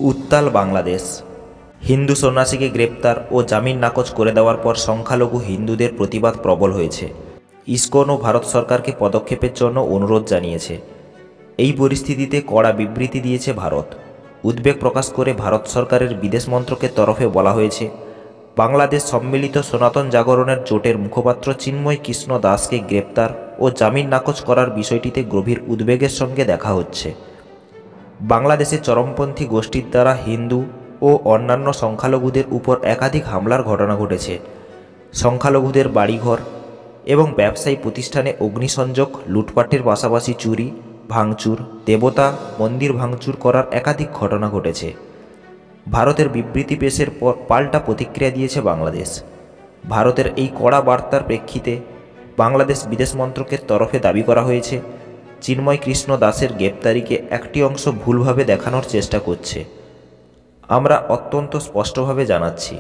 উত্তাল বাংলাদেশ। হিন্দু সন্ন্যাসীকে গ্রেপ্তার ও জামিন নাকচ করে দেওয়ার পর সংখ্যালঘু হিন্দুদের প্রতিবাদ প্রবল হয়েছে। ইসকনও ভারত সরকারকে পদক্ষেপের জন্য অনুরোধ জানিয়েছে। এই পরিস্থিতিতে কড়া বিবৃতি দিয়েছে ভারত। উদ্বেগ প্রকাশ করে ভারত সরকারের বিদেশ মন্ত্রকের তরফে বলা হয়েছে, বাংলাদেশ সম্মিলিত সনাতন জাগরণের জোটের মুখপাত্র চিন্ময় কৃষ্ণ দাসকে গ্রেপ্তার ও জামিন নাকচ করার বিষয়টিতে গভীর উদ্বেগের সঙ্গে দেখা হচ্ছে। বাংলাদেশে চরমপন্থী গোষ্ঠীর দ্বারা হিন্দু ও অন্যান্য সংখ্যালঘুদের উপর একাধিক হামলার ঘটনা ঘটেছে। সংখ্যালঘুদের বাড়িঘর এবং ব্যবসায়ী প্রতিষ্ঠানে অগ্নিসংযোগ, লুটপাটের পাশাপাশি চুরি, ভাঙচুর, দেবতা মন্দির ভাঙচুর করার একাধিক ঘটনা ঘটেছে। ভারতের বিবৃতি পেশের পর পাল্টা প্রতিক্রিয়া দিয়েছে বাংলাদেশ। ভারতের এই কড়া বার্তার প্রেক্ষিতে বাংলাদেশ বিদেশ মন্ত্রকের তরফে দাবি করা হয়েছে, চিন্ময় কৃষ্ণ দাসের গ্রেপ্তারিকে একটি অংশ ভুলভাবে দেখানোর চেষ্টা করছে। আমরা অত্যন্ত স্পষ্টভাবে জানাচ্ছি,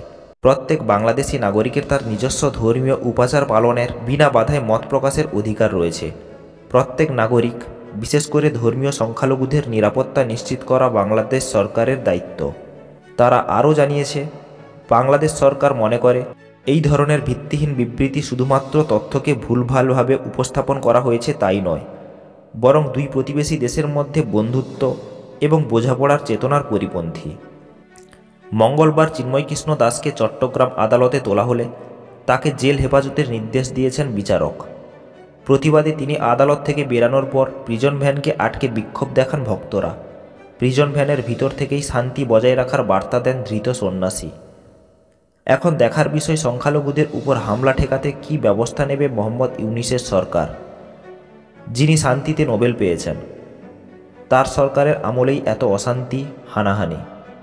প্রত্যেক বাংলাদেশি নাগরিকের তার নিজস্ব ধর্মীয় উপাচার পালনের বিনা বাধায় মত প্রকাশের অধিকার রয়েছে। প্রত্যেক নাগরিক, বিশেষ করে ধর্মীয় সংখ্যালঘুদের নিরাপত্তা নিশ্চিত করা বাংলাদেশ সরকারের দায়িত্ব। তারা আরও জানিয়েছে, বাংলাদেশ সরকার মনে করে এই ধরনের ভিত্তিহীন বিবৃতি শুধুমাত্র তথ্যকে ভুলভালভাবে উপস্থাপন করা হয়েছে তাই নয়, বরং দুই প্রতিবেশী দেশের মধ্যে বন্ধুত্ব এবং বোঝাপড়ার চেতনার পরিপন্থী। মঙ্গলবার চিন্ময় কৃষ্ণ দাসকে চট্টগ্রাম আদালতে তোলা হলে তাকে জেল হেফাজতের নির্দেশ দিয়েছেন বিচারক। প্রতিবাদে তিনি আদালত থেকে বেরানোর পর প্রিজন ভ্যানকে আটকে বিক্ষোভ দেখান ভক্তরা। প্রিজন ভ্যানের ভিতর থেকেই শান্তি বজায় রাখার বার্তা দেন ধৃত সন্ন্যাসী। এখন দেখার বিষয়, সংখ্যালঘুদের উপর হামলা ঠেকাতে কী ব্যবস্থা নেবে মোহাম্মদ ইউনূসের সরকার, যিনি শান্তিতে নোবেল পেয়েছেন। তার সরকারের আমলেই এত অশান্তি, হানাহানি।